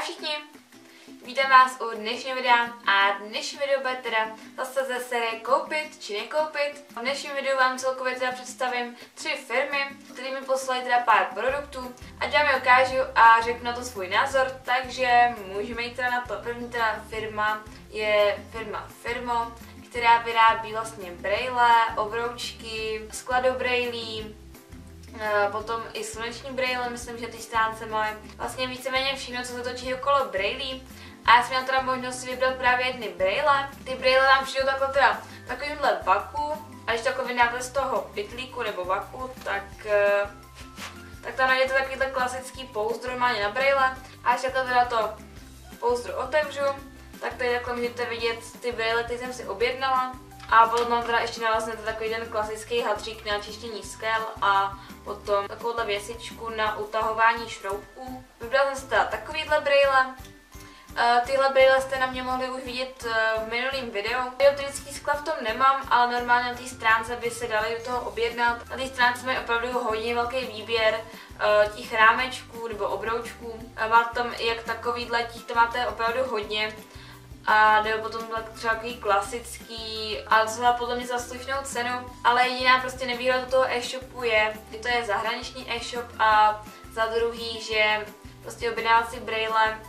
všichni, vítám vás u dnešního videa a dnešní video bude teda zase ze série koupit či nekoupit. V dnešním videu vám celkově teda představím 3 firmy, které mi poslali teda pár produktů a já mi ukážu a řeknu na to svůj názor, takže můžeme jít teda na to. První teda firma je firma Firmo, která vyrábí vlastně brejle, obroučky, skladobrejlí, potom i sluneční brejle, myslím, že ty stránce mají vlastně víceméně všechno, co se točí okolo brejlí. A já jsem měla teda možnost si vybrat právě jedny brejle. Ty brejle vám přijdou takhle teda takovýmhle vaku a když takhle vydáte z toho pytlíku nebo vaku, tak tam najdete takovýhle klasický pouzdro normálně na brejle. A když takhle teda to pouzdro otevřu, tak tady takhle můžete vidět ty brejle, které jsem si objednala. A potom tam teda ještě naleznete takový ten klasický hadřík na čištění skel a potom takovouhle věsičku na utahování šroubků. Vybrala jsem si teda takovýhle brejle. Tyhle brejle jste na mě mohli už vidět v minulém videu. Dioptrický skla v tom nemám, ale normálně na té stránce by se dali do toho objednat. Na té stránce mají opravdu hodně velký výběr těch rámečků nebo obroučků. Máte tam jak takovýhle, těch to máte opravdu hodně. A nebo potom třeba takový klasický, ale to má podle mě za slušnou cenu. Ale jediná prostě nevýhoda do toho e-shopu je, že to je zahraniční e-shop a za druhý, že prostě objednávat si brejle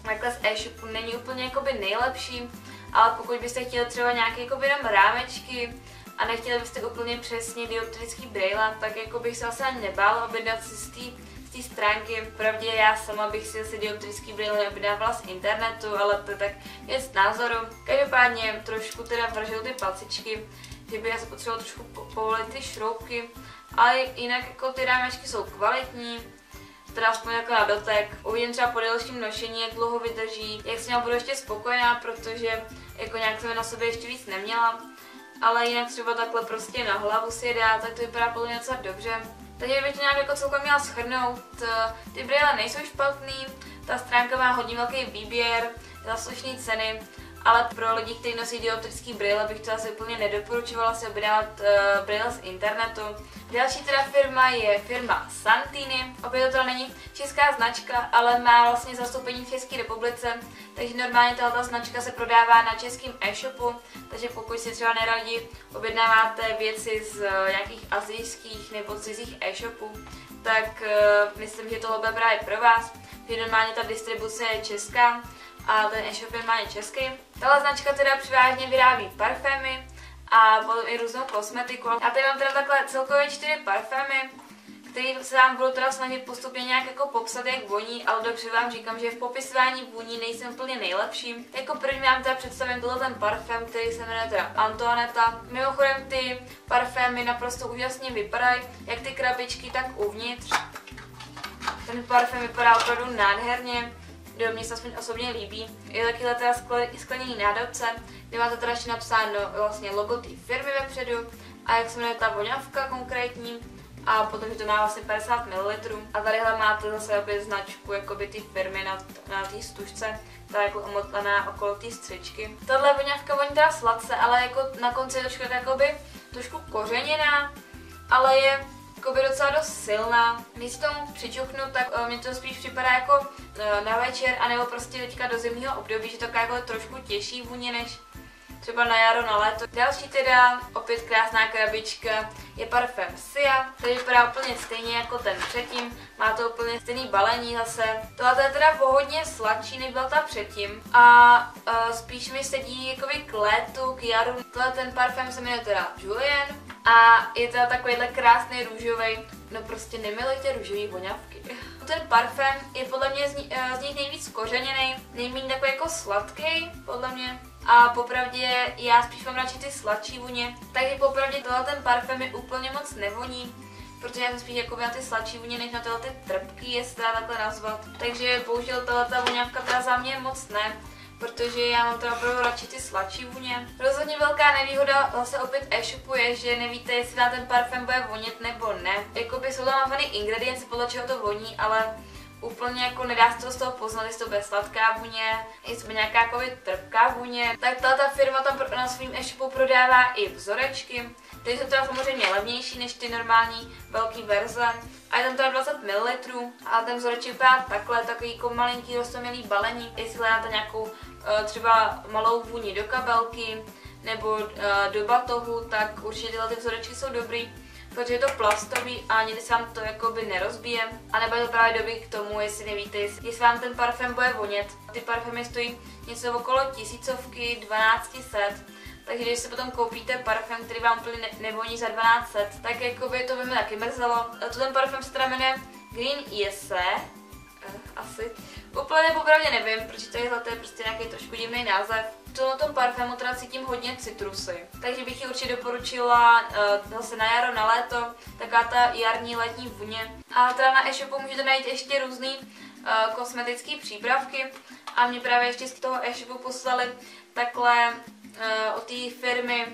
takhle z e-shopu není úplně jakoby nejlepší, ale pokud byste chtěli třeba nějaké jakoby jenom rámečky a nechtěli byste úplně přesně dioptrický brejle, tak jako bych se asi ani nebála objednat si z té stránky. Pravdě já sama bych si asi dioptrický brejle neobjednávala z internetu, ale to je tak věc názoru. Každopádně trošku teda vržou ty palcičky, že by já se potřebovala trošku povolit ty šroubky, ale jinak jako ty rámečky jsou kvalitní. Teda aspoň jako na dotek. Uvidím třeba po delším nošení, jak dlouho vydrží, jak s ním budu ještě spokojená, protože jako nějak jsem na sobě ještě víc neměla. Ale jinak třeba takhle prostě na hlavu si je dá, tak to vypadá podle mě docela dobře. Takže bych to nějak jako celkem měla shrnout. Ty brýle nejsou špatný, ta stránka má hodně velký výběr, za slušné ceny. Ale pro lidi, kteří nosí dioptrický brýle, bych to asi úplně nedoporučovala si objednávat brýle z internetu. Další teda firma je firma Santini. Opět to teda není česká značka, ale má vlastně zastoupení v České republice, takže normálně tato značka se prodává na českém e-shopu, takže pokud si třeba neradi objednáváte věci z nějakých asijských nebo cizích e-shopů, tak myslím, že tohle bude právě pro vás, že normálně ta distribuce je česká a ten e-shop je normálně český. Tahle značka teda převážně vyrábí parfémy a potom i různou kosmetiku. Já tady mám teda takhle celkově 4 parfémy, které se vám budu teda snažit postupně nějak jako popsat, jak voní, ale dobře vám říkám, že v popisování vůní nejsem úplně nejlepší. Jako první vám teda představím tohle ten parfém, který se jmenuje teda Antoinetta. Mimochodem ty parfémy naprosto úžasně vypadají, jak ty krabičky, tak uvnitř. Ten parfém vypadá opravdu nádherně. Do mě se aspoň osobně líbí. Je takyhle teda skleněný nádobce, kde máte teda ještě napsáno vlastně logo té firmy vepředu a jak se jmenuje ta voňavka konkrétní a potom to má vlastně 50 ml a tadyhle máte zase opět značku jakoby ty firmy na té stužce, ta jako omotaná okolo té střičky. Tahle voňavka voní teda sladce, ale jako na konci je trošku kořeněná, ale je jakoby docela dost silná. Když si tomu přičuchnu, tak mě to spíš připadá jako na večer, anebo prostě teďka do zimního období, že to jako trošku těžší vůně než třeba na jaro, na léto. Další teda, opět krásná krabička, je parfém Sia, který vypadá úplně stejně jako ten předtím, má to úplně stejný balení zase. Tohle je teda hodně sladší, než byla ta předtím a spíš mi sedí jakoby k létu, k jaru. Tohle ten parfém se jmenuje teda Julien a je teda takovýhle krásný růžový, no prostě nemilujte růžový voňavky. Ten parfém je podle mě z nich nejvíc kořeněný, nejméně takový jako sladký, podle mě. A popravdě já spíš mám radši ty sladší vůně, takže popravdě tohle ten parfém je úplně moc nevoní, protože já jsem spíš jako na ty sladší vůně, než na tyhle ty trpký, jestli dá takhle nazvat. Takže bohužel ta voňavka teda za mě moc ne, protože já mám teda opravdu radši ty sladší vůně. Rozhodně velká nevýhoda zase opět e-shopu je, že nevíte, jestli na ten parfém bude vonět nebo ne. Jakoby jsou tam napsané ingredience, podle čeho to voní, ale úplně jako nedá se to z toho poznat, jestli to bude sladká vůně, jestli to bude nějaká jako trpká vůně. Tak ta firma tam na svým e-shopu prodává i vzorečky, Ty jsou teda samozřejmě levnější než ty normální velké verze. A je tam teda 20 ml, ale ten vzoreček vypadá takhle, takový jako malinký roztomilý balení. Jestli hledáte nějakou třeba malou vůni do kabelky nebo do batohu, tak určitě tyhle ty vzorečky jsou dobrý, protože je to plastový a nikdy se vám to jakoby nerozbije. A nebo je to právě dobrý k tomu, jestli nevíte, jestli vám ten parfém bude vonět. Ty parfémy stojí něco okolo 1000, 1200. Takže když si potom koupíte parfém, který vám úplně nevoní za 1200, tak jakoby to by mi taky mrzelo. Ten parfém se teda jmenuje Green Esse, asi. Úplně popravdě nevím, protože to je prostě nějaký trošku divný název. V tom parfému teda cítím hodně citrusy, takže bych ji určitě doporučila zase na jaro, na léto, taková ta jarní letní vůně. A teda na e-shopu můžete najít ještě různý kosmetické přípravky a mě právě ještě z toho e-shopu poslali takhle od té firmy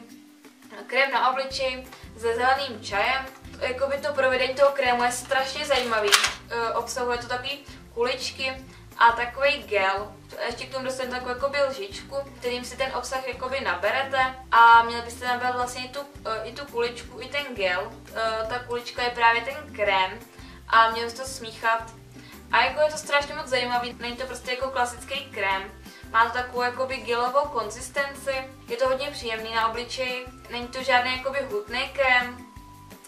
krém na obličej se zeleným čajem. Jakoby to provedení toho krému je strašně zajímavý. Obsahuje to takový kuličky a takový gel. Ještě k tomu dostanete takovou jakoby lžičku, kterým si ten obsah jakoby naberete a měli byste nabrat vlastně i tu kuličku, i ten gel. Ta kulička je právě ten krém a měli byste to smíchat. A jako je to strašně moc zajímavý, není to prostě jako klasický krém. Má to takovou jakoby gelovou konzistenci, je to hodně příjemný na obličeji, není to žádný jakoby hutný krém,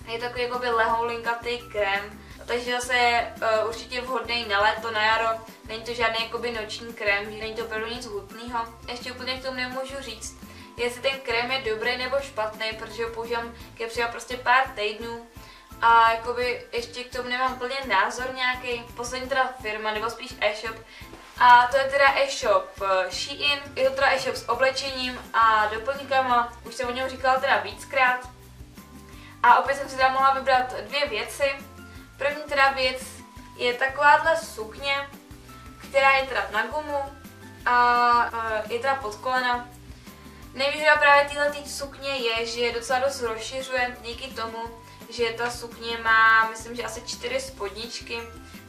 je to takový jakoby lehoulinkatý krém, takže zase je určitě vhodný na léto, na jaro, není to žádný jakoby noční krém, není to opravdu nic hutného. Ještě úplně k tomu nemůžu říct, jestli ten krém je dobrý nebo špatný, protože ho používám třeba prostě pár týdnů. A jakoby ještě k tomu nemám úplně názor nějaký, poslední teda firma, nebo spíš e-shop. A to je teda e-shop Shein, je to teda e-shop s oblečením a doplňkama, už jsem o něm říkala teda víckrát. A opět jsem si teda mohla vybrat dvě věci. První teda věc je takováhle sukně, která je teda na gumu a je teda pod kolena. Nevýhoda právě této sukně je, že docela dost rozšiřuje díky tomu, že ta sukně má, myslím, že asi 4 spodničky,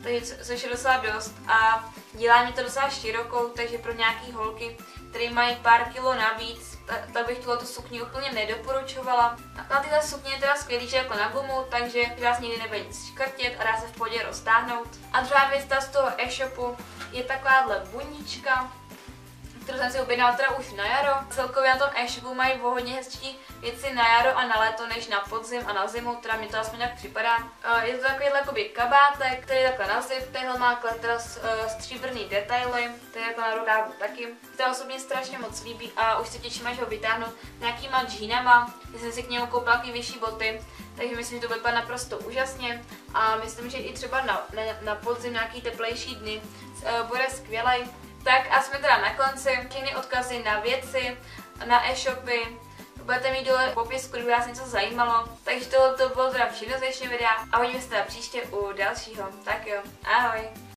takže což je docela dost a dělá mi to docela širokou, takže pro nějaký holky, které mají pár kilo navíc, tak bych tu sukni úplně nedoporučovala. Na tyhle sukně je teda skvělý, že jako na gumu, takže vás nikdy nebude nic škrtit a dá se v pohodě roztáhnout. A druhá věc z toho e-shopu je takováhle bunička, kterou jsem si objednala teda už na jaro. Celkově na tom e-shopu mají o hodně hezčí věci na jaro a na léto než na podzim a na zimu, teda mi to aspoň tak připadá. Je to takovýhle jakoby kabátek, který je takhle na zip, tenhle má teda stříbrný detaily, který je jako na rukávu taky. To osobně strašně moc líbí a už se těším, až ho vytáhnu nějakýma džínama. Já jsem si k němu koupila takový vyšší boty, takže myslím, že to vypadá naprosto úžasně a myslím, že i třeba na podzim nějaký teplejší dny bude skvělej. Tak a jsme teda na konci, všechny odkazy na věci, na e-shopy, budete mít dole v popisku, kdyby vás něco zajímalo. Takže tohle to bylo teda všechno z dnešního videa a uvidíme se teda příště u dalšího. Tak jo, ahoj!